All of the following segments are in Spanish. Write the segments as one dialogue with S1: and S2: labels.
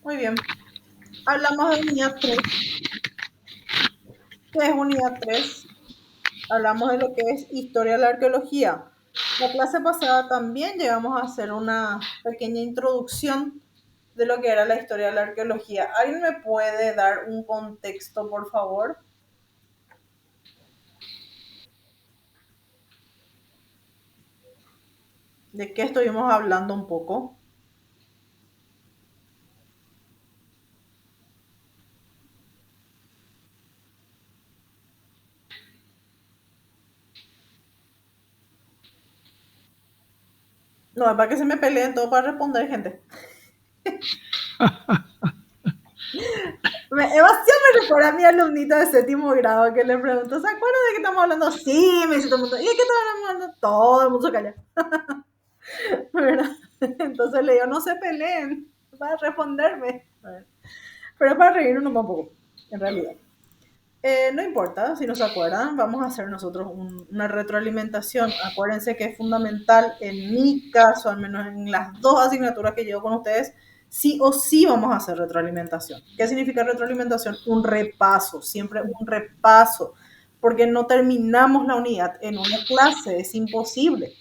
S1: Muy bien. Hablamos de unidad 3. ¿Qué es unidad 3? Hablamos de lo que es historia de la arqueología. La clase pasada también llegamos a hacer una pequeña introducción de lo que era la historia de la arqueología. ¿Alguien me puede dar un contexto, por favor? ¿De qué estuvimos hablando un poco? No, es para que se me peleen todo para responder, gente. Eva siempre recuerda a mi alumnito de séptimo grado que le pregunto, ¿se acuerdan de qué estamos hablando? Sí, me dice todo el mundo. ¿Y de qué estamos hablando? Todo el mundo se calla. ¿Verdad? Entonces le digo, no se peleen para responderme. Pero es para reírnos un poco, en realidad. No importa, si no se acuerdan, vamos a hacer nosotros una retroalimentación. Acuérdense que es fundamental, en mi caso, al menos en las dos asignaturas que llevo con ustedes, sí o sí vamos a hacer retroalimentación. ¿Qué significa retroalimentación? Un repaso, siempre un repaso, porque no terminamos la unidad en una clase, es imposible.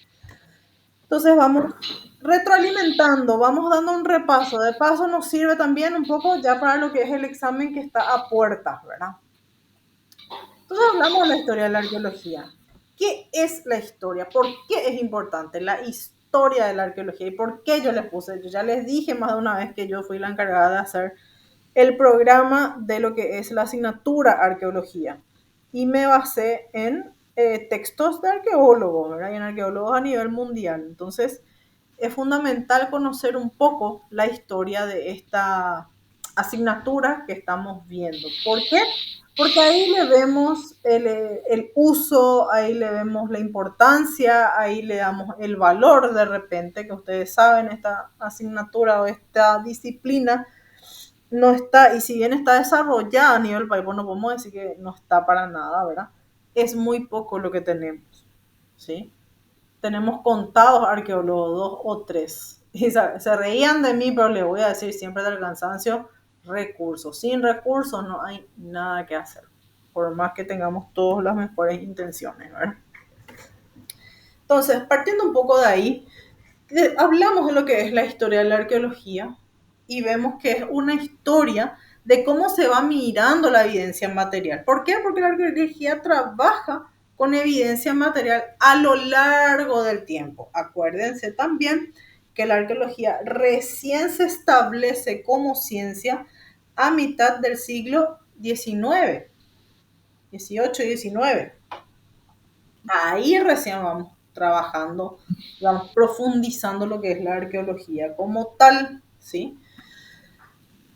S1: Entonces vamos retroalimentando, vamos dando un repaso. De paso nos sirve también un poco ya para lo que es el examen que está a puertas, ¿verdad? Entonces hablamos de la historia de la arqueología. ¿Qué es la historia? ¿Por qué es importante la historia de la arqueología? ¿Y por qué yo les puse? Yo ya les dije más de una vez que yo fui la encargada de hacer el programa de lo que es la asignatura arqueología. Y me basé en textos de arqueólogos, ¿verdad? Y en arqueólogos a nivel mundial. Entonces, es fundamental conocer un poco la historia de esta asignatura que estamos viendo. ¿Por qué? Porque ahí le vemos el uso, ahí le vemos la importancia, ahí le damos el valor de repente, que ustedes saben, esta asignatura o esta disciplina no está, y si bien está desarrollada a nivel país, no podemos decir que no está para nada, ¿verdad? Es muy poco lo que tenemos, ¿sí? Tenemos contados arqueólogos, 2 o 3. Y se reían de mí, pero le voy a decir siempre del cansancio, recursos. Sin recursos no hay nada que hacer, por más que tengamos todas las mejores intenciones, ¿verdad? Entonces, partiendo un poco de ahí, hablamos de lo que es la historia de la arqueología y vemos que es una historia de cómo se va mirando la evidencia material. ¿Por qué? Porque la arqueología trabaja con evidencia material a lo largo del tiempo. Acuérdense también que la arqueología recién se establece como ciencia a mitad del siglo XIX, 18 y 19. Ahí recién vamos trabajando, vamos profundizando lo que es la arqueología como tal, ¿sí?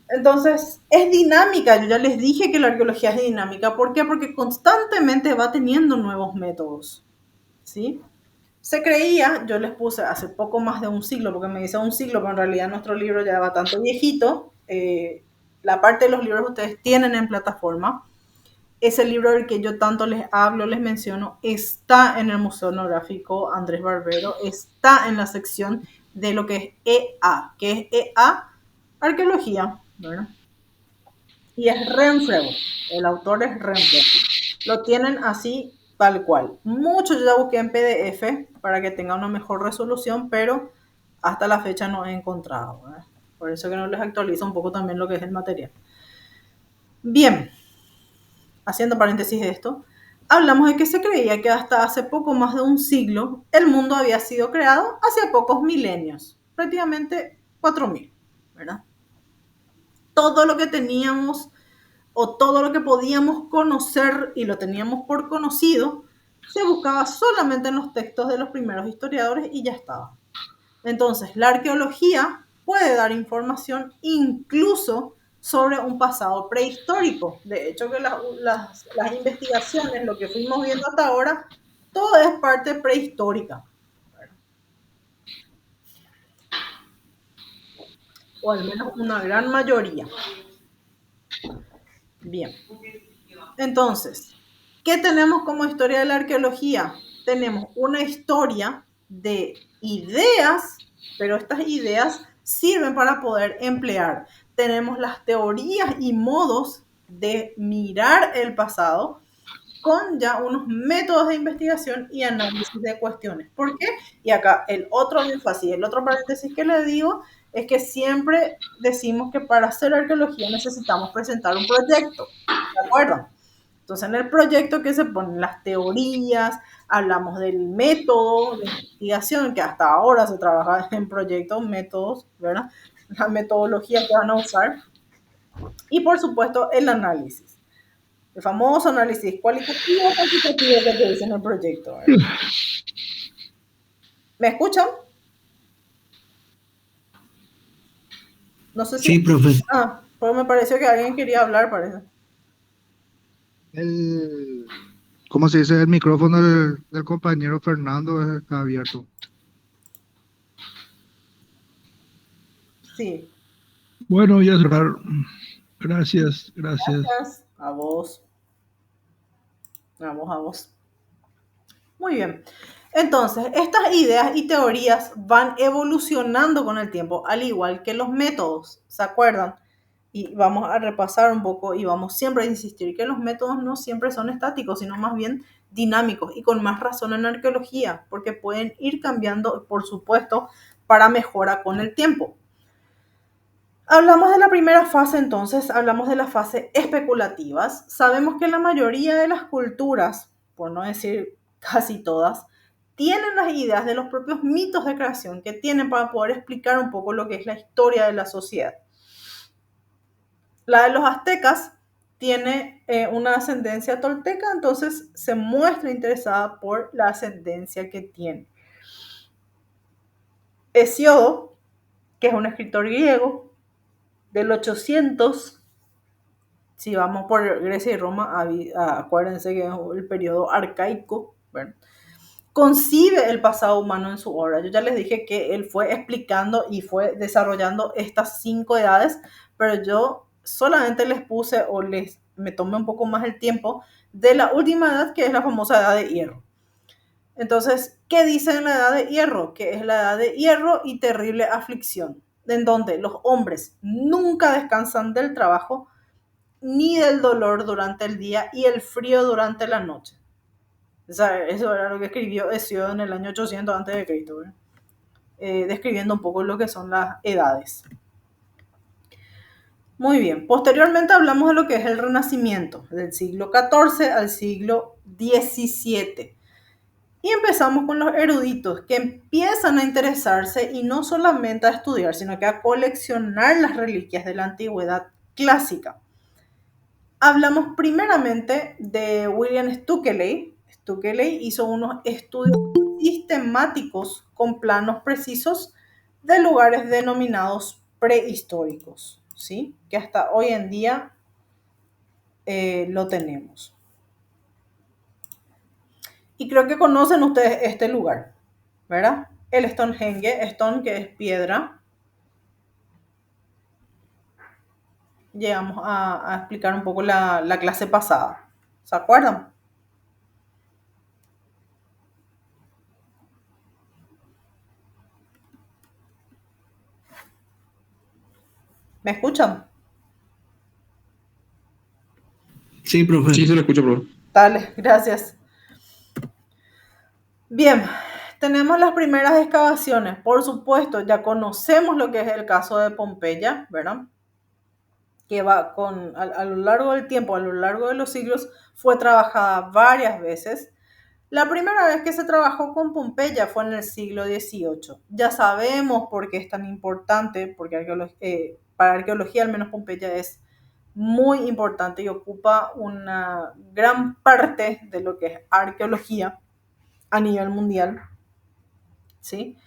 S1: Entonces, es dinámica, yo ya les dije que la arqueología es dinámica, ¿por qué? Porque constantemente va teniendo nuevos métodos, ¿sí? Se creía, yo les puse hace poco más de un siglo, porque me dice un siglo, pero en realidad nuestro libro ya va tanto viejito, la parte de los libros que ustedes tienen en plataforma, ese libro del que yo tanto les hablo, les menciono, está en el Museo Etnográfico Andrés Barbero, está en la sección de lo que es EA, que es EA, arqueología, ¿verdad? Y es Renfrew, el autor es Renfrew. Lo tienen así, tal cual. Mucho yo ya busqué en PDF para que tenga una mejor resolución, pero hasta la fecha no he encontrado, ¿verdad? Por eso que no les actualizo un poco también lo que es el material. Bien, haciendo paréntesis de esto, hablamos de que se creía que hasta hace poco más de un siglo el mundo había sido creado hace pocos milenios, prácticamente 4000, ¿verdad? Todo lo que teníamos o todo lo que podíamos conocer y lo teníamos por conocido se buscaba solamente en los textos de los primeros historiadores y ya estaba. Entonces, la arqueología puede dar información incluso sobre un pasado prehistórico. De hecho, que las investigaciones, lo que fuimos viendo hasta ahora, todo es parte prehistórica, o al menos una gran mayoría. Bien, entonces, ¿qué tenemos como historia de la arqueología? Tenemos una historia de ideas, pero estas ideas sirven para poder emplear tenemos las teorías y modos de mirar el pasado con ya unos métodos de investigación y análisis de cuestiones. ¿Por qué? Y acá el otro énfasis, el otro paréntesis que le digo es que siempre decimos que para hacer arqueología necesitamos presentar un proyecto, ¿de acuerdo? Entonces en el proyecto que se ponen las teorías, hablamos del método de investigación, que hasta ahora se trabaja en proyectos, métodos, ¿verdad? La metodología que van a usar y por supuesto el análisis. El famoso análisis cualitativo o cuantitativo que te dice en el proyecto, ¿verdad? ¿Me escuchan? No sé si...
S2: Sí, profe.
S1: Ah, pues me pareció que alguien quería hablar, parece.
S3: El, ¿Cómo se dice? El micrófono del compañero Fernando está abierto.
S1: Sí.
S2: Bueno, voy a cerrar. Gracias, gracias.
S1: Gracias. A vos. A vos, a vos. Muy bien. Entonces, estas ideas y teorías van evolucionando con el tiempo, al igual que los métodos, ¿se acuerdan? Y vamos a repasar un poco y vamos siempre a insistir que los métodos no siempre son estáticos, sino más bien dinámicos y con más razón en arqueología, porque pueden ir cambiando, por supuesto, para mejora con el tiempo. Hablamos de la primera fase entonces, hablamos de la fase especulativas. Sabemos que la mayoría de las culturas, por no decir casi todas, tienen las ideas de los propios mitos de creación que tienen para poder explicar un poco lo que es la historia de la sociedad. La de los aztecas tiene una ascendencia tolteca, entonces se muestra interesada por la ascendencia que tiene. Hesiodo, que es un escritor griego del 800, si vamos por Grecia y Roma, acuérdense que es el periodo arcaico, ¿verdad? Concibe el pasado humano en su obra. Yo ya les dije que él fue explicando y fue desarrollando estas 5 edades, pero yo solamente les puse o me tomé un poco más el tiempo de la última edad, que es la famosa edad de hierro. Entonces, ¿qué dice en la edad de hierro? Que es la edad de hierro y terrible aflicción, en donde los hombres nunca descansan del trabajo, ni del dolor durante el día y el frío durante la noche. O sea, eso era lo que escribió Hesiodo en el año 800 a.C., describiendo un poco lo que son las edades. Muy bien, posteriormente hablamos de lo que es el Renacimiento, del siglo XIV al siglo XVII. Y empezamos con los eruditos que empiezan a interesarse y no solamente a estudiar, sino que a coleccionar las reliquias de la antigüedad clásica. Hablamos primeramente de William Stukeley. Stukeley hizo unos estudios sistemáticos con planos precisos de lugares denominados prehistóricos, ¿sí? Que hasta hoy en día lo tenemos. Y creo que conocen ustedes este lugar, ¿verdad? El Stonehenge, Stone que es piedra. Llegamos a explicar un poco la clase pasada. ¿Se acuerdan? ¿Me escuchan?
S2: Sí, profe.
S4: Sí, se lo escucho, profe.
S1: Dale, gracias. Bien, tenemos las primeras excavaciones. Por supuesto, ya conocemos lo que es el caso de Pompeya, ¿verdad? Que va a lo largo del tiempo, a lo largo de los siglos, fue trabajada varias veces. La primera vez que se trabajó con Pompeya fue en el siglo XVIII. Ya sabemos por qué es tan importante, porque para arqueología al menos Pompeya es muy importante y ocupa una gran parte de lo que es arqueología a nivel mundial, ¿sí?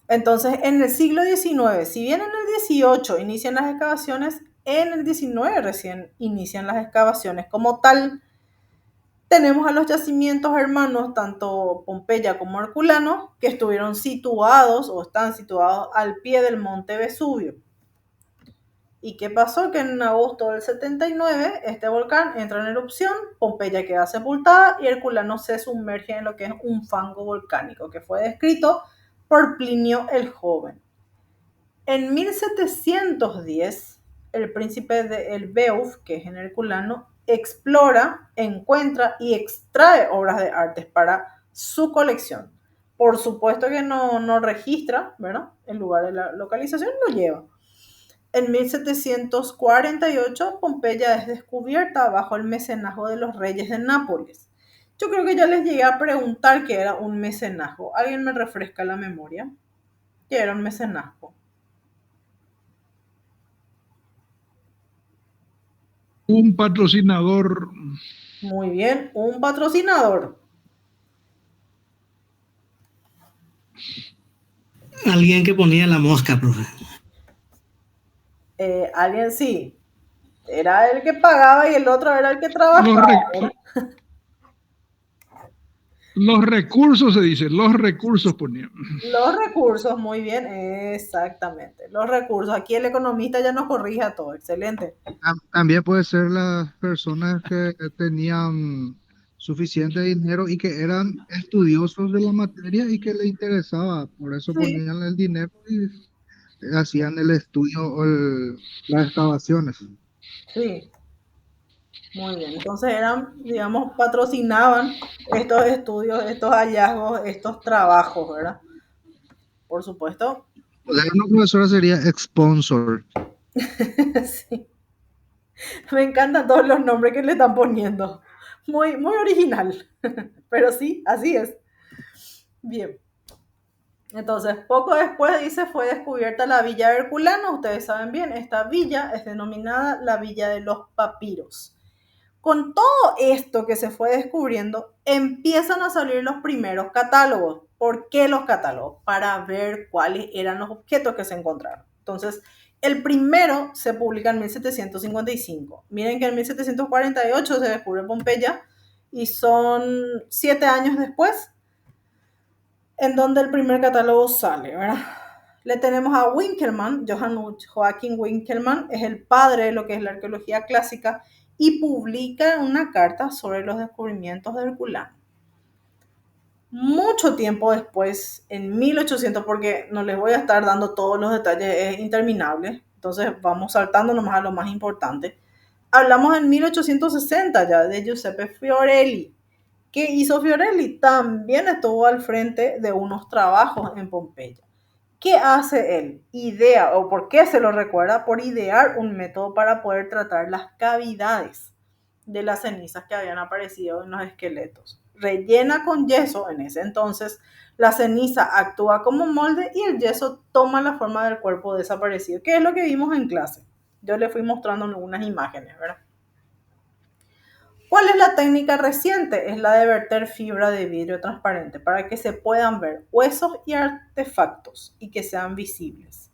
S1: Entonces, en el siglo XIX, si bien en el XVIII inician las excavaciones, en el XIX recién inician las excavaciones como tal. Tenemos a los yacimientos hermanos, tanto Pompeya como Herculano, que estuvieron situados o están situados al pie del monte Vesubio. ¿Y qué pasó? Que en agosto del 79 este volcán entra en erupción, Pompeya queda sepultada y Herculano se sumerge en lo que es un fango volcánico, que fue descrito por Plinio el Joven. En 1710 el príncipe de el Beowulf, que es en Herculano, explora, encuentra y extrae obras de arte para su colección. Por supuesto que no registra, ¿verdad? El lugar de la localización lo lleva. En 1748, Pompeya es descubierta bajo el mecenazgo de los reyes de Nápoles. Yo creo que ya les llegué a preguntar qué era un mecenazgo. ¿Alguien me refresca la memoria? ¿Qué era un mecenazgo?
S2: Un patrocinador.
S1: Muy bien, un patrocinador.
S4: Alguien que ponía la mosca, profe.
S1: Alguien sí. Era el que pagaba y el otro era el que trabajaba.
S2: Los recursos, se dice, los recursos ponían.
S1: Los recursos, muy bien, exactamente. Los recursos. Aquí el economista ya nos corrige a todo. Excelente.
S3: También puede ser las personas que tenían suficiente dinero y que eran estudiosos de la materia y que les interesaba, por eso
S1: Sí,
S3: ponían el dinero y hacían el estudio o las excavaciones.
S1: sí. Muy bien. Entonces eran, digamos, patrocinaban estos estudios, estos hallazgos, estos trabajos, ¿verdad? Por supuesto.
S3: O sea, una profesora sería sponsor.
S1: Sí. Me encantan todos los nombres que le están poniendo. Muy, muy original. Pero sí, así es. Bien. Entonces, poco después, dice, fue descubierta la villa de Herculano. Ustedes saben bien, esta villa es denominada la Villa de los Papiros. Con todo esto que se fue descubriendo, empiezan a salir los primeros catálogos. ¿Por qué los catálogos? Para ver cuáles eran los objetos que se encontraron. Entonces, el primero se publica en 1755. Miren que en 1748 se descubre Pompeya y son 7 años después en donde el primer catálogo sale, ¿verdad? Le tenemos a Winkelmann, Joachim Winkelmann, es el padre de lo que es la arqueología clásica y publica una carta sobre los descubrimientos de Herculano. Mucho tiempo después, en 1800, porque no les voy a estar dando todos los detalles, es interminable, entonces vamos saltando nomás a lo más importante. Hablamos en 1860 ya de Giuseppe Fiorelli. ¿Qué hizo Fiorelli? También estuvo al frente de unos trabajos en Pompeya. ¿Qué hace él? Idea, o por qué se lo recuerda, por idear un método para poder tratar las cavidades de las cenizas que habían aparecido en los esqueletos. Rellena con yeso, en ese entonces la ceniza actúa como molde y el yeso toma la forma del cuerpo desaparecido, que es lo que vimos en clase. Yo le fui mostrando algunas imágenes, ¿verdad? ¿Cuál es la técnica reciente? Es la de verter fibra de vidrio transparente para que se puedan ver huesos y artefactos y que sean visibles.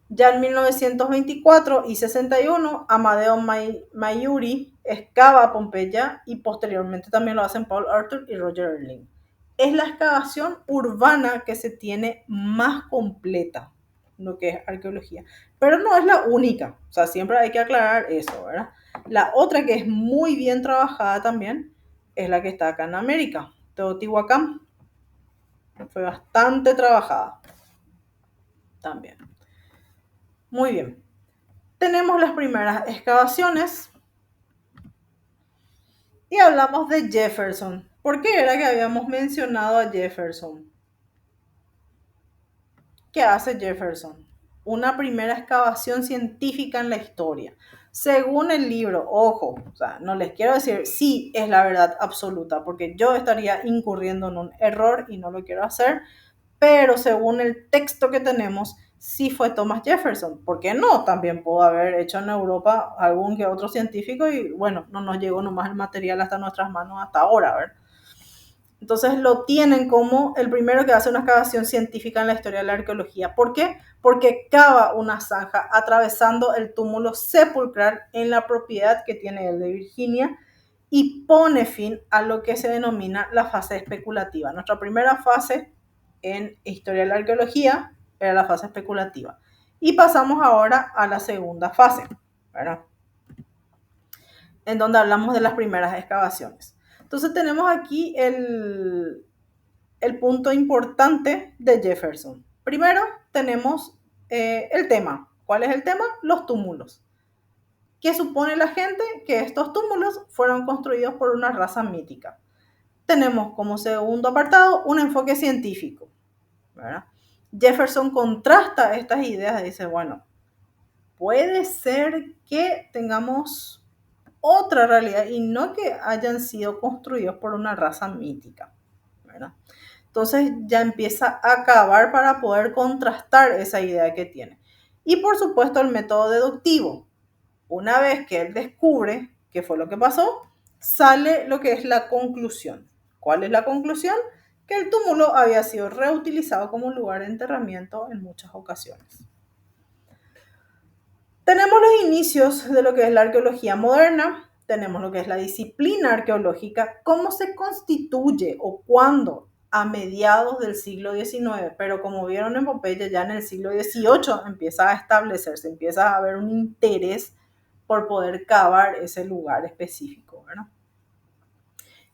S1: Ya en 1924 y 61, Amadeo Maiuri excava Pompeya y posteriormente también lo hacen Paul Arthur y Roger Erling. Es la excavación urbana que se tiene más completa, lo que es arqueología. Pero no es la única, o sea, siempre hay que aclarar eso, ¿verdad? La otra que es muy bien trabajada también es la que está acá en América, Teotihuacán. Fue bastante trabajada también. Muy bien. Tenemos las primeras excavaciones y hablamos de Jefferson. ¿Por qué era que habíamos mencionado a Jefferson? ¿Qué hace Jefferson? Una primera excavación científica en la historia. Según el libro, ojo, o sea, no les quiero decir sí es la verdad absoluta, porque yo estaría incurriendo en un error y no lo quiero hacer, pero según el texto que tenemos, sí fue Thomas Jefferson. ¿Por qué no? También pudo haber hecho en Europa algún que otro científico y bueno, no nos llegó nomás el material hasta nuestras manos hasta ahora, ¿verdad? Entonces lo tienen como el primero que hace una excavación científica en la historia de la arqueología. ¿Por qué? Porque cava una zanja atravesando el túmulo sepulcral en la propiedad que tiene él de Virginia y pone fin a lo que se denomina la fase especulativa. Nuestra primera fase en historia de la arqueología era la fase especulativa. Y pasamos ahora a la segunda fase, ¿verdad? En donde hablamos de las primeras excavaciones. Entonces tenemos aquí el punto importante de Jefferson. Primero tenemos el tema, ¿Cuál es el tema? Los túmulos. ¿Qué supone la gente? Que estos túmulos fueron construidos por una raza mítica. Tenemos como segundo apartado un enfoque científico, ¿verdad? Jefferson contrasta estas ideas y dice, bueno, puede ser que tengamos otra realidad y no que hayan sido construidos por una raza mítica, ¿verdad? Entonces ya empieza a cavar para poder contrastar esa idea que tiene. Y por supuesto el método deductivo. Una vez que él descubre qué fue lo que pasó, sale lo que es la conclusión. ¿Cuál es la conclusión? Que el túmulo había sido reutilizado como lugar de enterramiento en muchas ocasiones. Tenemos los inicios de lo que es la arqueología moderna, tenemos lo que es la disciplina arqueológica, cómo se constituye o cuándo, a mediados del siglo XIX, pero como vieron en Pompeya, ya en el siglo XVIII empieza a establecerse, empieza a haber un interés por poder cavar ese lugar específico, ¿verdad?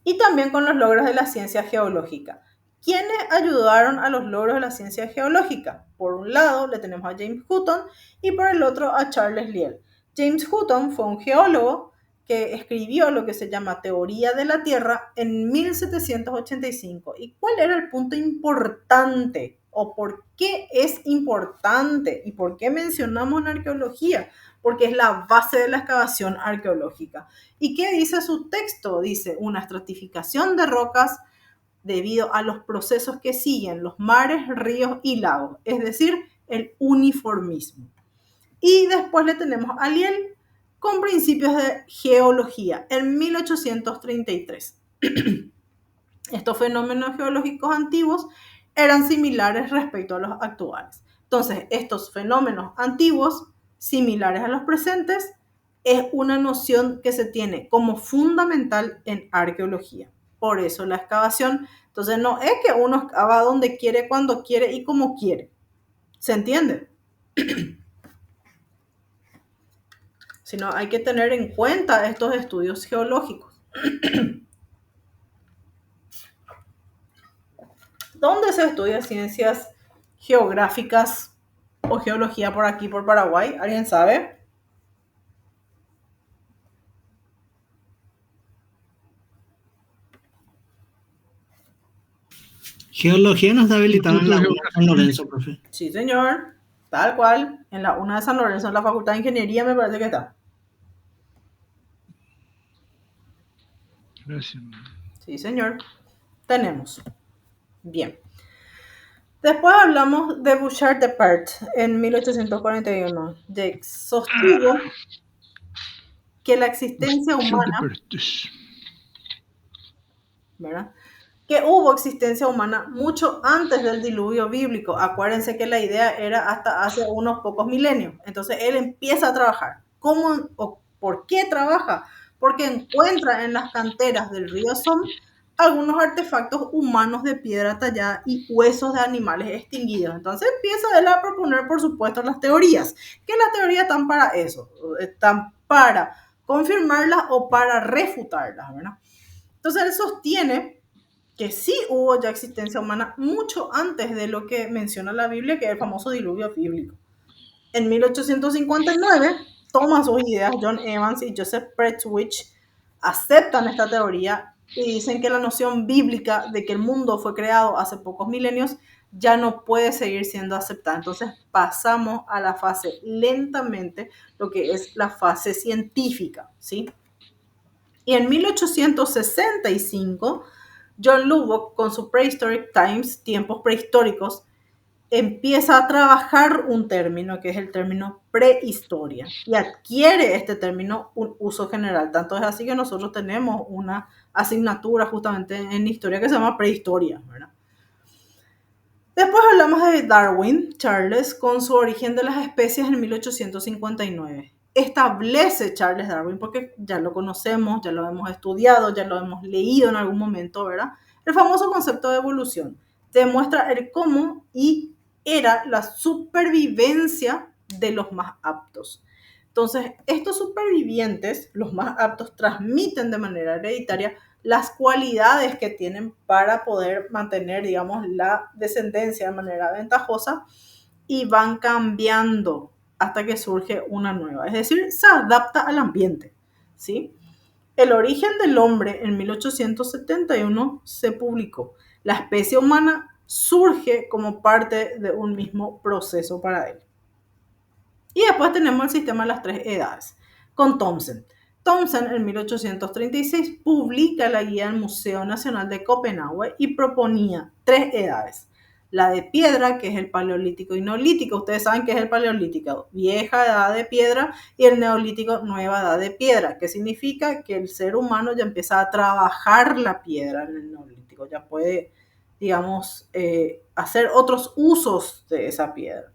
S1: Y también con los logros de la ciencia geológica. ¿Quiénes ayudaron a los logros de la ciencia geológica? Por un lado le tenemos a James Hutton y por el otro a Charles Lyell. James Hutton fue un geólogo que escribió lo que se llama Teoría de la Tierra en 1785. ¿Y cuál era el punto importante? ¿O por qué es importante? ¿Y por qué mencionamos en arqueología? Porque es la base de la excavación arqueológica. ¿Y qué dice su texto? Dice una estratificación de rocas debido a los procesos que siguen los mares, ríos y lagos, es decir, el uniformismo. Y después le tenemos a Lyell con principios de geología en 1833. Estos fenómenos geológicos antiguos eran similares respecto a los actuales. Entonces, estos fenómenos antiguos, similares a los presentes, es una noción que se tiene como fundamental en arqueología. Por eso la excavación. Entonces, no es que uno excava donde quiere, cuando quiere y como quiere. ¿Se entiende? Sino hay que tener en cuenta estos estudios geológicos. ¿Dónde se estudia ciencias geográficas o geología por aquí, por Paraguay? ¿Alguien sabe?
S4: Geología no está habilitada en la UNA San Lorenzo, profe.
S1: Sí, señor. Tal cual. En la UNA de San Lorenzo, en la Facultad de Ingeniería, me parece que está.
S2: Gracias.
S1: Sí, señor. Tenemos. Bien. Después hablamos de Bouchard de Perth en 1841. De sostuvo que la existencia humana, ¿verdad? Que hubo existencia humana mucho antes del diluvio bíblico. Acuérdense que la idea era hasta hace unos pocos milenios. Entonces él empieza a trabajar. ¿Cómo o por qué trabaja? Porque encuentra en las canteras del río Somme algunos artefactos humanos de piedra tallada y huesos de animales extinguidos. Entonces empieza él a proponer, por supuesto, las teorías. Que las teorías están para eso, están para confirmarlas o para refutarlas, ¿verdad? Entonces él sostiene que sí hubo ya existencia humana mucho antes de lo que menciona la Biblia, que es el famoso diluvio bíblico. En 1859 toman sus ideas John Evans y Joseph Prestwich, aceptan esta teoría y dicen que la noción bíblica de que el mundo fue creado hace pocos milenios ya no puede seguir siendo aceptada. Entonces pasamos a la fase lentamente, lo que es la fase científica, ¿sí? Y en 1865, John Lubbock, con su Prehistoric Times, tiempos prehistóricos, empieza a trabajar un término que es el término prehistoria y adquiere este término un uso general. Tanto es así que nosotros tenemos una asignatura justamente en historia que se llama prehistoria, ¿verdad? Después hablamos de Darwin, Charles, con su origen de las especies en 1859. Establece Charles Darwin, porque ya lo conocemos, ya lo hemos estudiado, ya lo hemos leído en algún momento, ¿verdad? El famoso concepto de evolución. Demuestra el cómo y era la supervivencia de los más aptos. Entonces, estos supervivientes, los más aptos, transmiten de manera hereditaria las cualidades que tienen para poder mantener, digamos, la descendencia de manera ventajosa y van cambiando hasta que surge una nueva. Es decir, se adapta al ambiente, ¿sí? El origen del hombre en 1871 se publicó. La especie humana surge como parte de un mismo proceso para él. Y después tenemos el sistema de las tres edades, con Thomsen. Thomsen en 1836 publica la guía del Museo Nacional de Copenhague y proponía tres edades. La de piedra, que es el paleolítico y neolítico. Ustedes saben que es el paleolítico, vieja edad de piedra, y el neolítico, nueva edad de piedra, que significa que el ser humano ya empieza a trabajar la piedra en el neolítico, ya puede, digamos, hacer otros usos de esa piedra.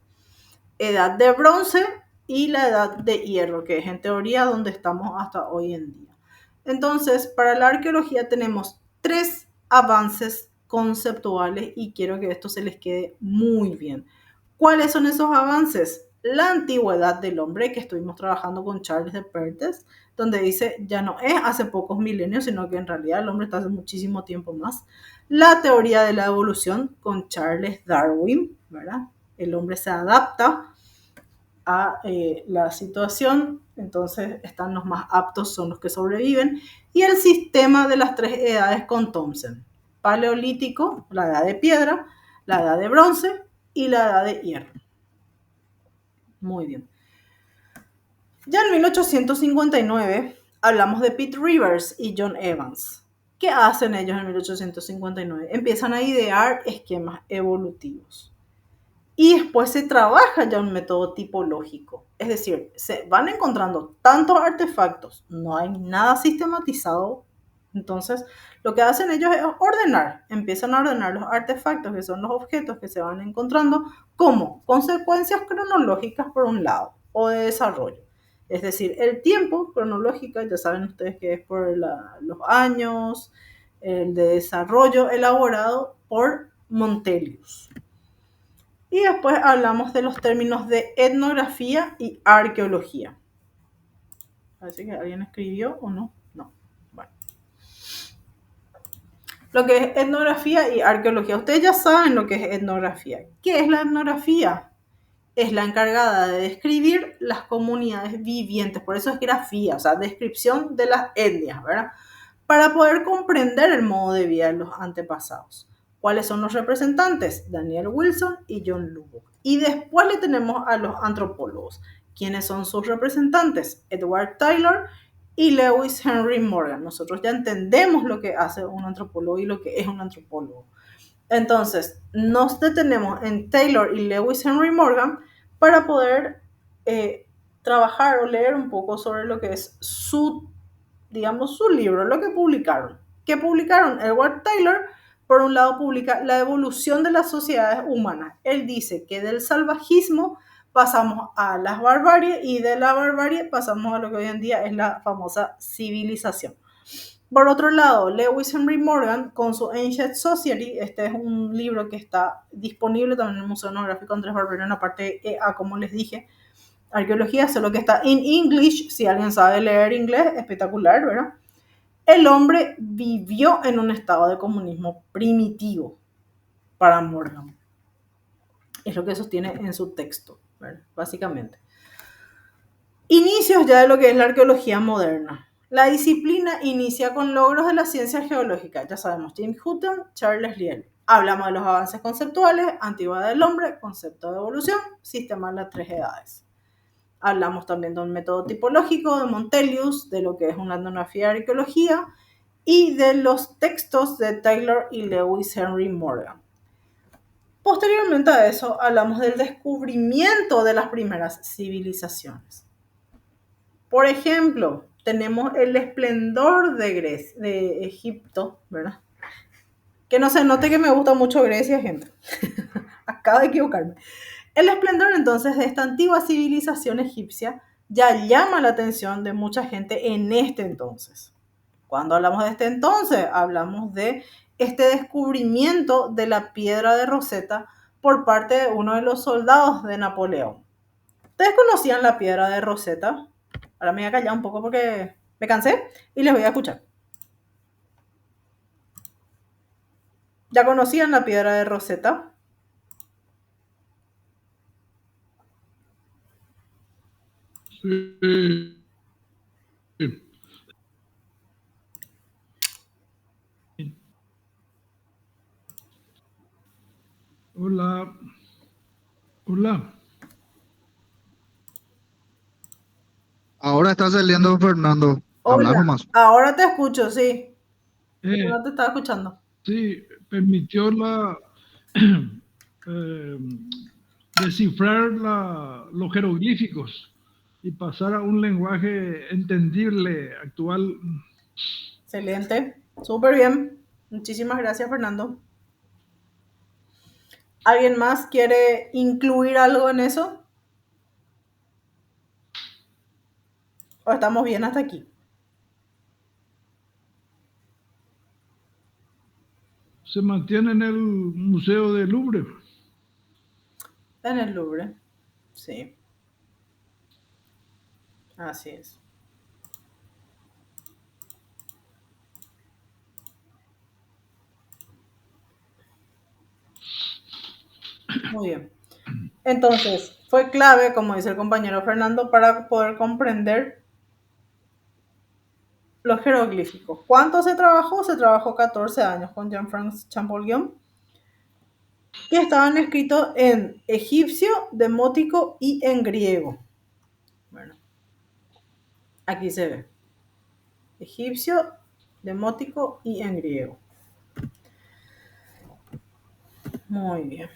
S1: Edad de bronce y la edad de hierro, que es en teoría donde estamos hasta hoy en día. Entonces, para la arqueología tenemos tres avances conceptuales y quiero que esto se les quede muy bien. ¿Cuáles son esos avances? La antigüedad del hombre, que estuvimos trabajando con Charles de Perthes, donde dice ya no es hace pocos milenios, sino que en realidad el hombre está hace muchísimo tiempo más. La teoría de la evolución con Charles Darwin, ¿verdad? El hombre se adapta a la situación, entonces están los más aptos, son los que sobreviven. Y el sistema de las tres edades con Thomsen: paleolítico, la edad de piedra, la edad de bronce y la edad de hierro. Muy bien. Ya en 1859 hablamos de Pitt Rivers y John Evans. ¿Qué hacen ellos en 1859? Empiezan a idear esquemas evolutivos. Y después se trabaja ya un método tipológico. Es decir, se van encontrando tantos artefactos, no hay nada sistematizado. Entonces, lo que hacen ellos es ordenar. Empiezan a ordenar los artefactos, que son los objetos que se van encontrando, como consecuencias cronológicas por un lado, o de desarrollo. Es decir, el tiempo cronológico, ya saben ustedes que es por los años, el de desarrollo elaborado por Montelius. Y después hablamos de los términos de etnografía y arqueología. Parece que alguien escribió o no. No. Bueno. Lo que es etnografía y arqueología. Ustedes ya saben lo que es etnografía. ¿Qué es la etnografía? Es la encargada de describir las comunidades vivientes. Por eso es grafía, o sea, descripción de las etnias, ¿verdad? Para poder comprender el modo de vida de los antepasados. ¿Cuáles son los representantes? Daniel Wilson y John Lubbock. Y después le tenemos a los antropólogos. ¿Quiénes son sus representantes? Edward Taylor y Lewis Henry Morgan. Nosotros ya entendemos lo que hace un antropólogo y lo que es un antropólogo. Entonces, nos detenemos en Taylor y Lewis Henry Morgan para poder trabajar o leer un poco sobre lo que es su libro, lo que publicaron. ¿Qué publicaron? Edward Taylor, por un lado, publica La evolución de las sociedades humanas. Él dice que del salvajismo pasamos a la barbarie y de la barbarie pasamos a lo que hoy en día es la famosa civilización. Por otro lado, Lewis Henry Morgan, con su Ancient Society, este es un libro que está disponible también en el Museo Etnográfico Andrés Barberena, en la parte EA, como les dije, arqueología, solo que está en English. Si alguien sabe leer inglés, espectacular, ¿verdad? El hombre vivió en un estado de comunismo primitivo para Morgan. Es lo que sostiene en su texto, ¿verdad? Básicamente. Inicios ya de lo que es la arqueología moderna. La disciplina inicia con logros de la ciencia geológica. Ya sabemos, James Hutton, Charles Lyell. Hablamos de los avances conceptuales, antigüedad del hombre, concepto de evolución, sistema de las tres edades. Hablamos también de un método tipológico de Montelius, de lo que es una etnografía de arqueología y de los textos de Taylor y Lewis Henry Morgan. Posteriormente a eso, hablamos del descubrimiento de las primeras civilizaciones. Por ejemplo, tenemos el esplendor de Egipto, ¿verdad? Que no se note que me gusta mucho Grecia, gente. Acabo de equivocarme. El esplendor entonces de esta antigua civilización egipcia ya llama la atención de mucha gente en este entonces. Cuando hablamos de este entonces, hablamos de este descubrimiento de la piedra de Rosetta por parte de uno de los soldados de Napoleón. ¿Ustedes conocían la piedra de Rosetta? Ahora me voy a callar un poco porque me cansé y les voy a escuchar. ¿Ya conocían la piedra de Rosetta?
S2: Sí. Hola. Hola.
S3: Ahora está saliendo Fernando. Habla
S1: Hola,
S3: nomás.
S1: ahora te escucho, sí.
S2: Eh,
S1: No te estaba escuchando.
S2: sí, permitió eh, descifrar los jeroglíficos y pasar a un lenguaje entendible, actual.
S1: Excelente, súper bien. Muchísimas gracias, Fernando. ¿Alguien más quiere incluir algo en eso? ¿O estamos bien hasta aquí?
S2: Se mantiene en el Museo del Louvre.
S1: En el Louvre, sí, así es. Muy bien. Entonces, fue clave, como dice el compañero Fernando, para poder comprender los jeroglíficos. ¿Cuánto se trabajó? Se trabajó 14 años con Jean-François Champollion, que estaban escritos en egipcio, demótico y en griego. Bueno, aquí se ve. Egipcio, demótico y en griego. Muy bien.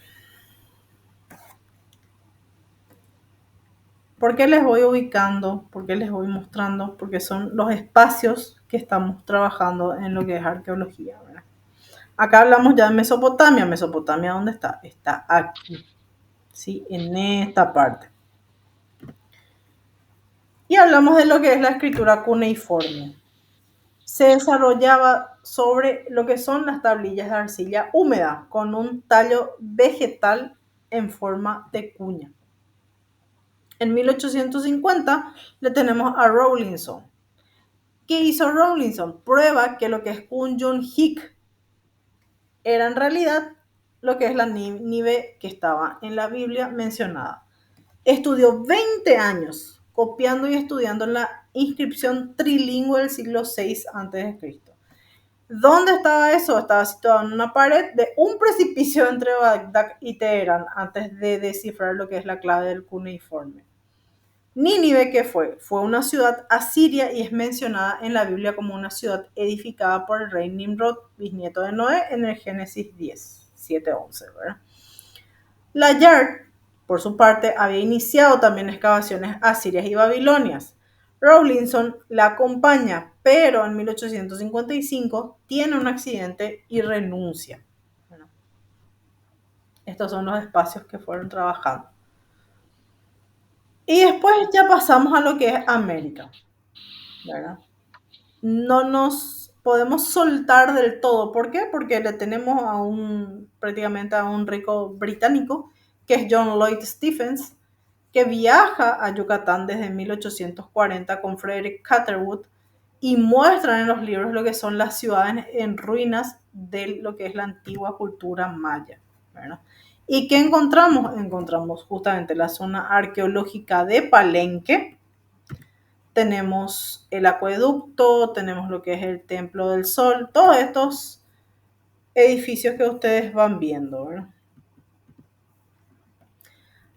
S1: ¿Por qué les voy ubicando? ¿Por qué les voy mostrando? Porque son los espacios que estamos trabajando en lo que es arqueología, ¿verdad? Acá hablamos ya de Mesopotamia. ¿Mesopotamia dónde está? Está aquí, ¿sí? En esta parte. Y hablamos de lo que es la escritura cuneiforme. Se desarrollaba sobre lo que son las tablillas de arcilla húmeda con un tallo vegetal en forma de cuña. En 1850 le tenemos a Rawlinson. ¿Qué hizo Rawlinson? Prueba que lo que es Kunjun-hik era en realidad lo que es la Nínive que estaba en la Biblia mencionada. Estudió 20 años copiando y estudiando la inscripción trilingüe del siglo VI a.C. ¿Dónde estaba eso? Estaba situado en una pared de un precipicio entre Bagdad y Teherán antes de descifrar lo que es la clave del cuneiforme. Nínive, ¿qué fue? Fue una ciudad asiria y es mencionada en la Biblia como una ciudad edificada por el rey Nimrod, bisnieto de Noé, en el Génesis 10, 7-11, ¿verdad? Layard, por su parte, había iniciado también excavaciones asirias y babilonias. Rawlinson la acompaña, pero en 1855 tiene un accidente y renuncia. Bueno, estos son los espacios que fueron trabajando. Y después ya pasamos a lo que es América, ¿verdad? No nos podemos soltar del todo. ¿Por qué? Porque le tenemos prácticamente a un rico británico, que es John Lloyd Stephens, que viaja a Yucatán desde 1840 con Frederick Catherwood y muestran en los libros lo que son las ciudades en ruinas de lo que es la antigua cultura maya, ¿verdad? ¿Y qué encontramos? Encontramos justamente la zona arqueológica de Palenque, tenemos el acueducto, tenemos lo que es el Templo del Sol, todos estos edificios que ustedes van viendo, ¿verdad?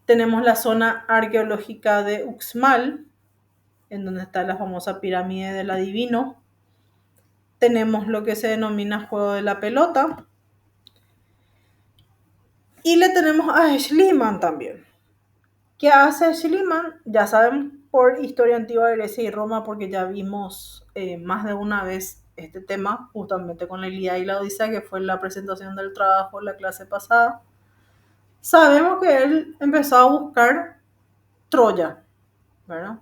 S1: Tenemos la zona arqueológica de Uxmal, en donde está la famosa pirámide del adivino. Tenemos lo que se denomina juego de la pelota. Y le tenemos a Schliemann también. ¿Qué hace Schliemann? Ya saben por historia antigua de Grecia y Roma, porque ya vimos más de una vez este tema, justamente con la Ilíada y la Odisea, que fue la presentación del trabajo en la clase pasada. Sabemos que él empezó a buscar Troya, ¿verdad?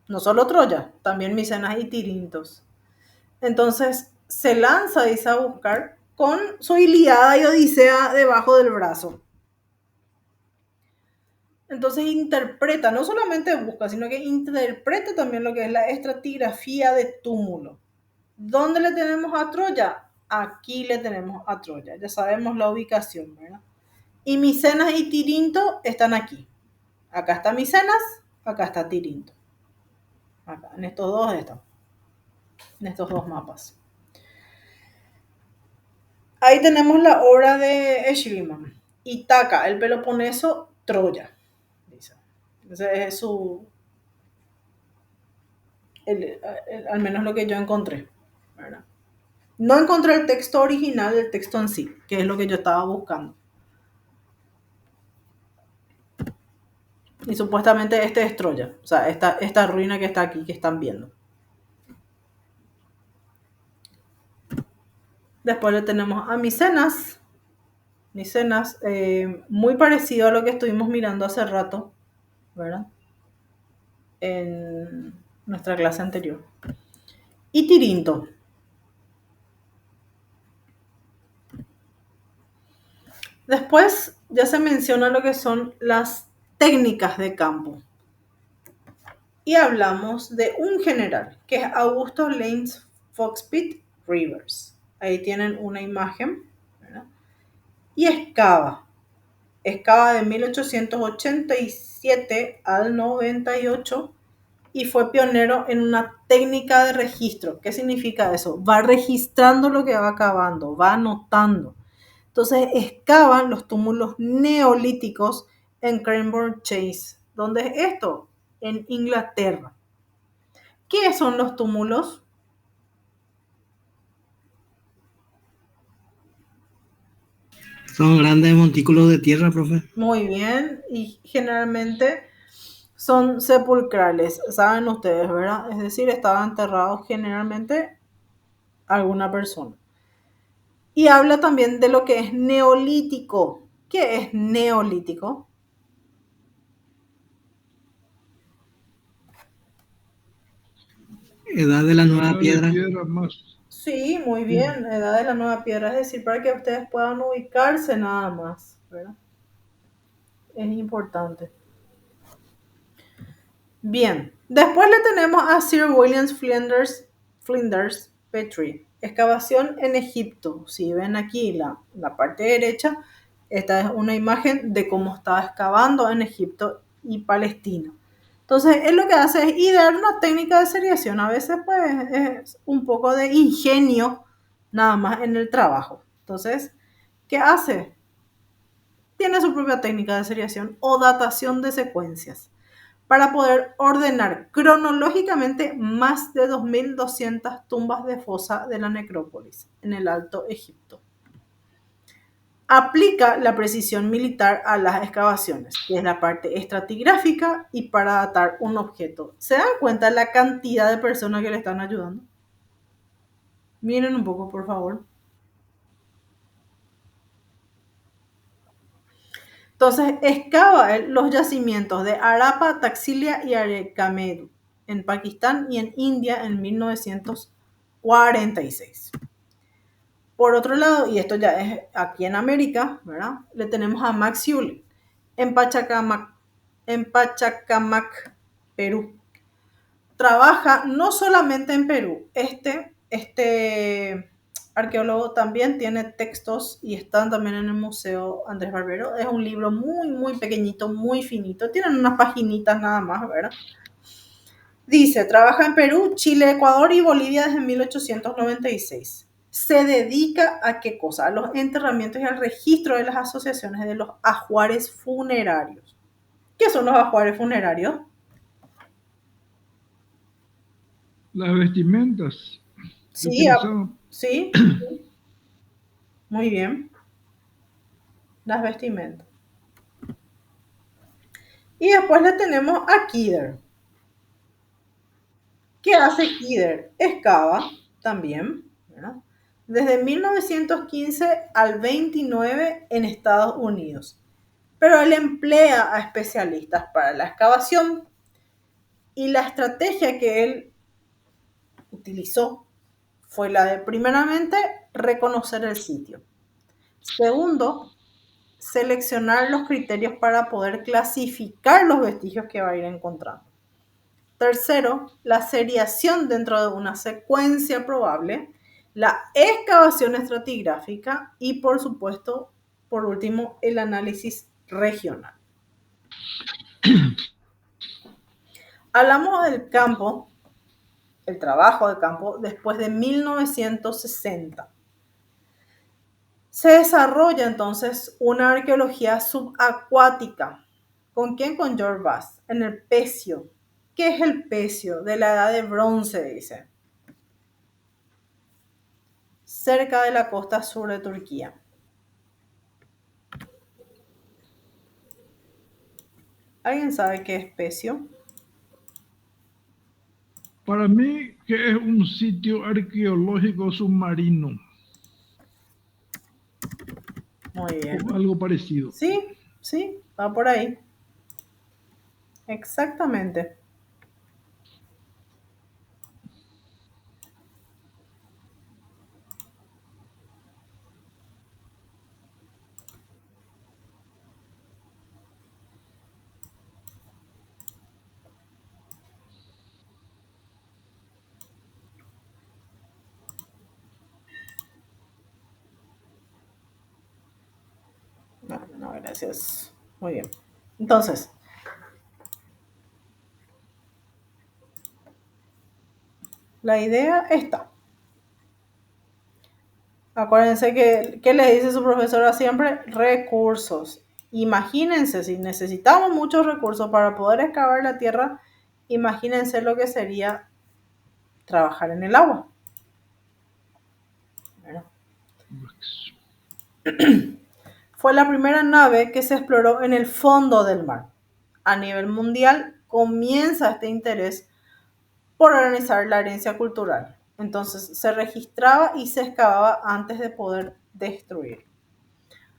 S1: No solo Troya, también Micenas y Tirintos. Entonces se lanza, dice, a buscar con su Ilíada y Odisea debajo del brazo. Entonces interpreta, no solamente busca, sino que interpreta también lo que es la estratigrafía de túmulo. ¿Dónde le tenemos a Troya? Aquí le tenemos a Troya, ya sabemos la ubicación, ¿verdad? Y Micenas y Tirinto están aquí. Acá está Micenas, acá está Tirinto. Acá, en estos dos están. En estos dos mapas. Ahí tenemos la obra de Schliemann. Ítaca, el Peloponeso, Troya. Dice. Ese es al menos lo que yo encontré, ¿verdad? No encontré el texto original del texto en sí, que es lo que yo estaba buscando. Y supuestamente este es Troya, o sea, esta ruina que está aquí, que están viendo. Después le tenemos a Micenas. Micenas, muy parecido a lo que estuvimos mirando hace rato, ¿verdad? En nuestra clase anterior. Y Tirinto. Después ya se menciona lo que son las técnicas de campo. Y hablamos de un general, que es Augusto Lames Foxpitt Rivers. Ahí tienen una imagen, ¿verdad? Y Escava de 1887 al 98 y fue pionero en una técnica de registro. ¿Qué significa eso? Va registrando lo que va cavando, va anotando. Entonces excavan los túmulos neolíticos en Cranbourne Chase. ¿Dónde es esto? En Inglaterra. ¿Qué son los túmulos?
S4: Son grandes montículos de tierra, profe.
S1: Muy bien, y generalmente son sepulcrales, saben ustedes, ¿verdad? Es decir, estaba enterrado generalmente alguna persona. Y habla también de lo que es neolítico. ¿Qué es neolítico?
S4: Edad de la nueva
S2: Edad de
S4: piedra.
S2: piedra más.
S1: Sí, muy bien, edad de la nueva piedra, es decir, para que ustedes puedan ubicarse nada más, ¿verdad? Es importante. Bien, después le tenemos a Sir William Flinders Petrie. Excavación en Egipto. Si ven aquí la parte derecha, esta es una imagen de cómo estaba excavando en Egipto y Palestina. Entonces, él lo que hace es idear una técnica de seriación. A veces, pues, es un poco de ingenio nada más en el trabajo. Entonces, ¿qué hace? Tiene su propia técnica de seriación o datación de secuencias para poder ordenar cronológicamente más de 2.200 tumbas de fosa de la necrópolis en el Alto Egipto. Aplica la precisión militar a las excavaciones, que es la parte estratigráfica y para datar un objeto. ¿Se dan cuenta la cantidad de personas que le están ayudando? Miren un poco, por favor. Entonces, excava los yacimientos de Harappa, Taxilia y Arecamedu en Pakistán y en India en 1946. Por otro lado, y esto ya es aquí en América, ¿verdad? Le tenemos a Max Hewlett en Pachacamac, Perú. Trabaja no solamente en Perú. Este arqueólogo también tiene textos y están también en el Museo Andrés Barbero. Es un libro muy, muy pequeñito, muy finito. Tienen unas paginitas nada más, ¿verdad? Dice, trabaja en Perú, Chile, Ecuador y Bolivia desde 1896. Se dedica a qué cosa? A los enterramientos y al registro de las asociaciones de los ajuares funerarios. ¿Qué son los ajuares funerarios?
S2: Las vestimentas.
S1: Sí, sí, muy bien. Las vestimentas. Y después le tenemos a Kidder. ¿Qué hace Kidder? Excava también, ¿verdad? Desde 1915 al 29 en Estados Unidos. Pero él emplea a especialistas para la excavación y la estrategia que él utilizó fue la de, primeramente, reconocer el sitio. Segundo, seleccionar los criterios para poder clasificar los vestigios que va a ir encontrando. Tercero, la seriación dentro de una secuencia probable, la excavación estratigráfica y, por supuesto, por último, el análisis regional. Hablamos del campo el trabajo de campo después de 1960. Se desarrolla entonces una arqueología subacuática. ¿Con quién? Con George Bass, en el Pecio. ¿Qué es el Pecio? De la edad de bronce, dice. Cerca de la costa sur de Turquía. ¿Alguien sabe qué es Pecio?
S2: Para mí, que es un sitio arqueológico submarino
S1: Muy bien.
S2: o algo parecido.
S1: Sí, sí, va por ahí. Exactamente. No, gracias. Muy bien. Entonces, la idea está. Acuérdense que, ¿qué les dice su profesora siempre? Recursos. Imagínense, si necesitamos muchos recursos para poder excavar la tierra, imagínense lo que sería trabajar en el agua. Bueno. Fue la primera nave que se exploró en el fondo del mar. A nivel mundial comienza este interés por organizar la herencia cultural. Entonces se registraba y se excavaba antes de poder destruir.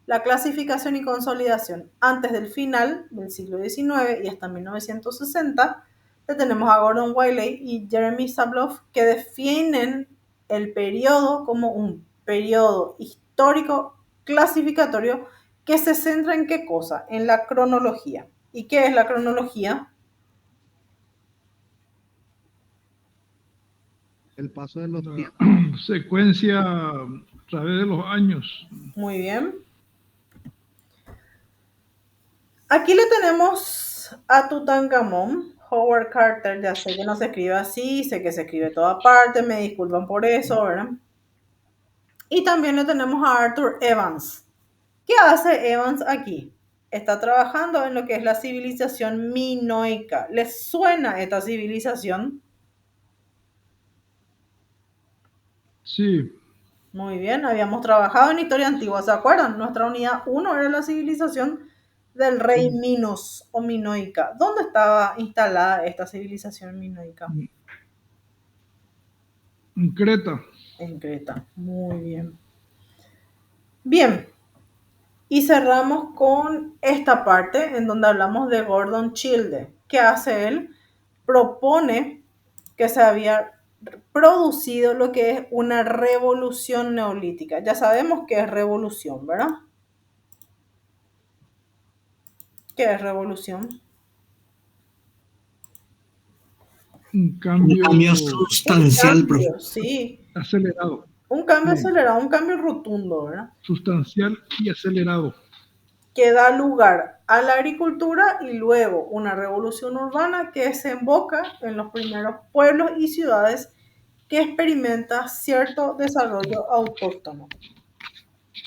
S1: La clasificación y consolidación antes del final del siglo XIX y hasta 1960, tenemos a Gordon Wiley y Jeremy Sabloff que definen el periodo como un periodo histórico clasificatorio que se centra en qué cosa? En la cronología. ¿Y qué es la cronología?
S3: El paso de los tiempos.
S2: Secuencia a través de los años.
S1: Muy bien. Aquí le tenemos a Tutankamón, Howard Carter. Ya sé que no se escribe así, sé que se escribe toda parte, me disculpan por eso, ¿verdad? Y también le tenemos a Arthur Evans. ¿Qué hace Evans aquí? Está trabajando en lo que es la civilización minoica. ¿Les suena esta civilización?
S2: Sí.
S1: Muy bien, habíamos trabajado en historia antigua, ¿se acuerdan? Nuestra unidad 1 era la civilización del rey Minos o minoica. ¿Dónde estaba instalada esta civilización minoica?
S2: En Creta.
S1: En Creta, muy bien. Bien, y cerramos con esta parte en donde hablamos de Gordon Childe. ¿Qué hace él? Propone que se había producido lo que es una revolución neolítica. Ya sabemos qué es revolución, ¿verdad? ¿Qué es revolución?
S2: Un cambio
S4: sustancial,
S1: Un
S4: profe.
S1: cambio, sí.
S2: acelerado.
S1: Un cambio
S2: Sí.
S1: acelerado, un cambio rotundo, ¿verdad?
S2: Sustancial y acelerado.
S1: Que da lugar a la agricultura y luego una revolución urbana que desemboca en los primeros pueblos y ciudades que experimenta cierto desarrollo autóctono.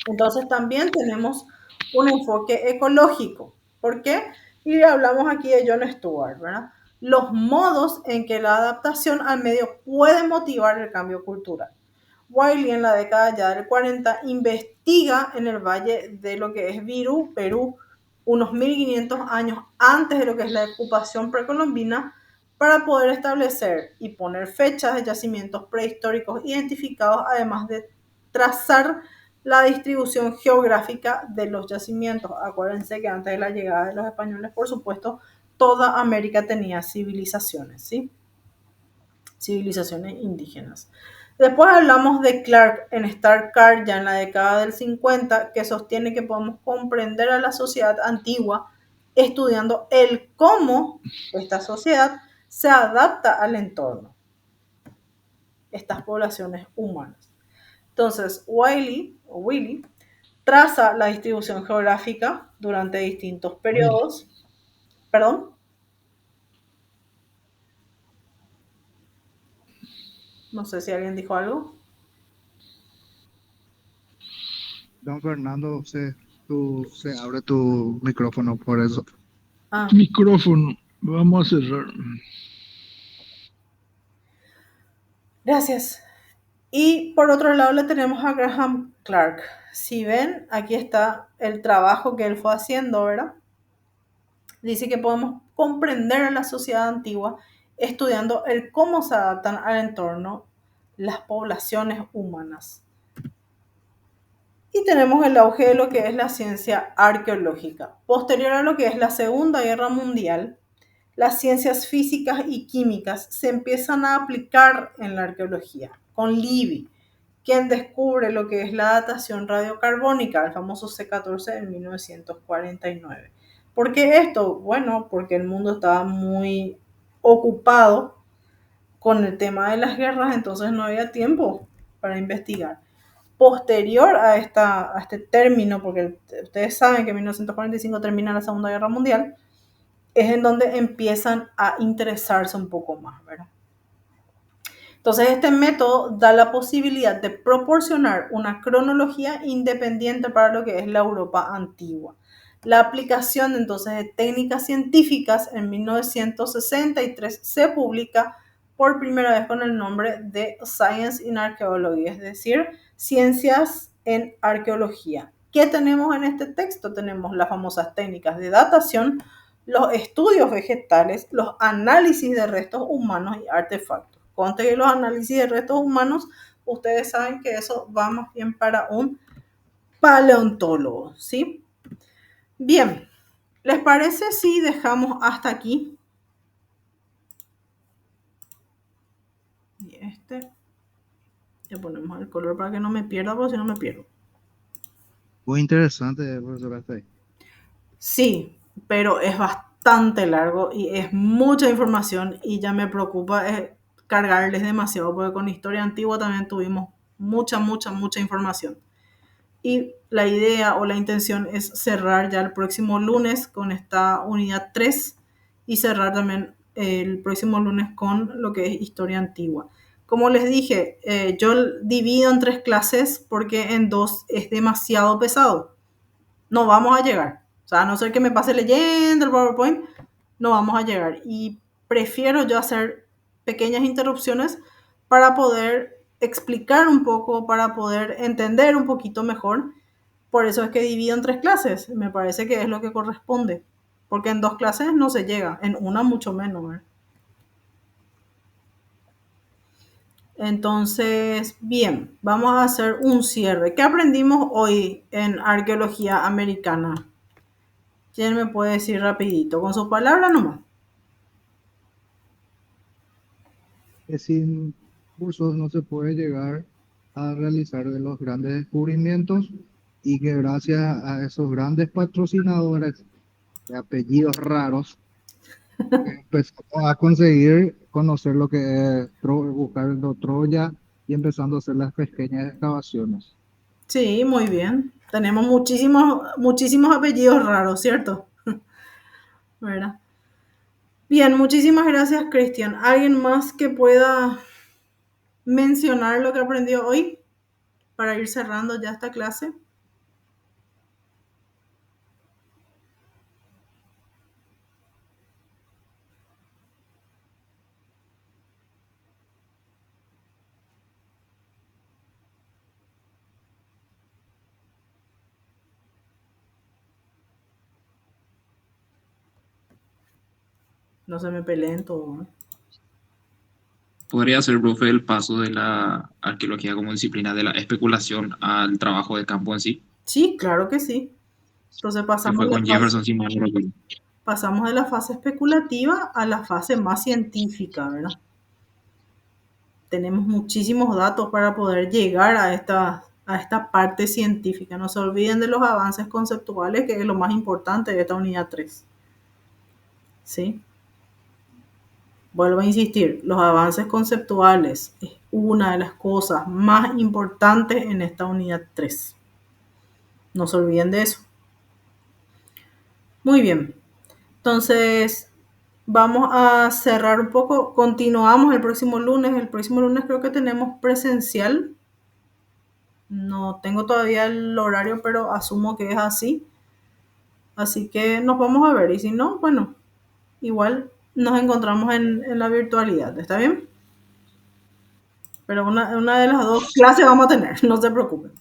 S1: Entonces también tenemos un enfoque ecológico. ¿Por qué? Y hablamos aquí de Jon Stewart, ¿verdad? Los modos en que la adaptación al medio puede motivar el cambio cultural. Wiley en la década ya del 40 investiga en el valle de lo que es Virú, Perú, unos 1500 años antes de lo que es la ocupación precolombina, para poder establecer y poner fechas de yacimientos prehistóricos identificados, además de trazar la distribución geográfica de los yacimientos. Acuérdense que antes de la llegada de los españoles, por supuesto, toda América tenía civilizaciones, ¿sí? Civilizaciones indígenas. Después hablamos de Clark en Star Card, ya en la década del 50, que sostiene que podemos comprender a la sociedad antigua estudiando el cómo esta sociedad se adapta al entorno, estas poblaciones humanas. Entonces, Wiley traza la distribución geográfica durante distintos periodos. ¿Perdón? No sé si alguien dijo algo.
S3: Don Fernando, se abre tu micrófono por eso.
S1: Ah,
S2: Micrófono. Vamos a cerrar.
S1: gracias. Y por otro lado le tenemos a Graham Clark. Si ven, aquí está el trabajo que él fue haciendo, ¿verdad? Dice que podemos comprender a la sociedad antigua estudiando el cómo se adaptan al entorno las poblaciones humanas. Y tenemos el auge de lo que es la ciencia arqueológica. Posterior a lo que es la Segunda Guerra Mundial, las ciencias físicas y químicas se empiezan a aplicar en la arqueología, con Livy, quien descubre lo que es la datación radiocarbónica, el famoso C14 en 1949. ¿Por qué esto? Bueno, porque el mundo estaba muy ocupado con el tema de las guerras, entonces no había tiempo para investigar. Posterior a este término, porque ustedes saben que en 1945 termina la Segunda Guerra Mundial, es en donde empiezan a interesarse un poco más, ¿verdad? Entonces, este método da la posibilidad de proporcionar una cronología independiente para lo que es la Europa antigua. La aplicación entonces de técnicas científicas en 1963 se publica por primera vez con el nombre de Science in Archaeology, es decir, ciencias en arqueología. ¿Qué tenemos en este texto? Tenemos las famosas técnicas de datación, los estudios vegetales, los análisis de restos humanos y artefactos. Conste que los análisis de restos humanos, ustedes saben que eso va más bien para un paleontólogo, ¿sí? Bien, ¿les parece si dejamos hasta aquí? Y ya ponemos el color para que no me pierda, porque si no me pierdo.
S3: Muy interesante, profesor, hasta ahí.
S1: Sí, pero es bastante largo y es mucha información y ya me preocupa cargarles demasiado, porque con historia antigua también tuvimos mucha información. Y la idea o la intención es cerrar ya el próximo lunes con esta unidad 3 y cerrar también el próximo lunes con lo que es historia antigua. Como les dije, yo divido en 3 clases porque en 2 es demasiado pesado. No vamos a llegar. O sea, a no ser que me pase leyendo el PowerPoint, no vamos a llegar. Y prefiero yo hacer pequeñas interrupciones para poder explicar un poco, para poder entender un poquito mejor. Por eso es que divido en 3 clases. Me parece que es lo que corresponde. Porque en 2 clases no se llega, en una mucho menos, ¿verdad? Entonces, bien, vamos a hacer un cierre. ¿Qué aprendimos hoy en arqueología americana? ¿Quién me puede decir rapidito? Con sus palabras nomás.
S3: Que sin cursos no se puede llegar a realizar de los grandes descubrimientos y que gracias a esos grandes patrocinadores de apellidos raros empezamos a conseguir conocer lo que es buscar el Troya y empezando a hacer las pequeñas excavaciones.
S1: Sí, muy bien. Tenemos muchísimos apellidos raros, ¿cierto? ¿Verdad? Bien, muchísimas gracias, Cristian. ¿Alguien más que pueda mencionar lo que aprendió hoy para ir cerrando ya esta clase? No se me peleen todo, ¿no?
S5: Podría ser, profe, el paso de la arqueología como disciplina de la especulación al trabajo de campo en sí,
S1: Sí, claro que sí. Entonces
S5: que fue con Jefferson, si mal no recuerdo.
S1: pasamos de la fase especulativa a la fase más científica, ¿verdad? Tenemos muchísimos datos para poder llegar a esta parte científica. No se olviden de los avances conceptuales, que es lo más importante de esta unidad 3. ¿Sí? Vuelvo a insistir, los avances conceptuales es una de las cosas más importantes en esta unidad 3. No se olviden de eso. Muy bien. Entonces, vamos a cerrar un poco. Continuamos el próximo lunes. El próximo lunes creo que tenemos presencial. No tengo todavía el horario, pero asumo que es así. Así que nos vamos a ver. Y si no, bueno, igual nos encontramos en la virtualidad. ¿Está bien? Pero una de las dos clases vamos a tener, no se preocupen.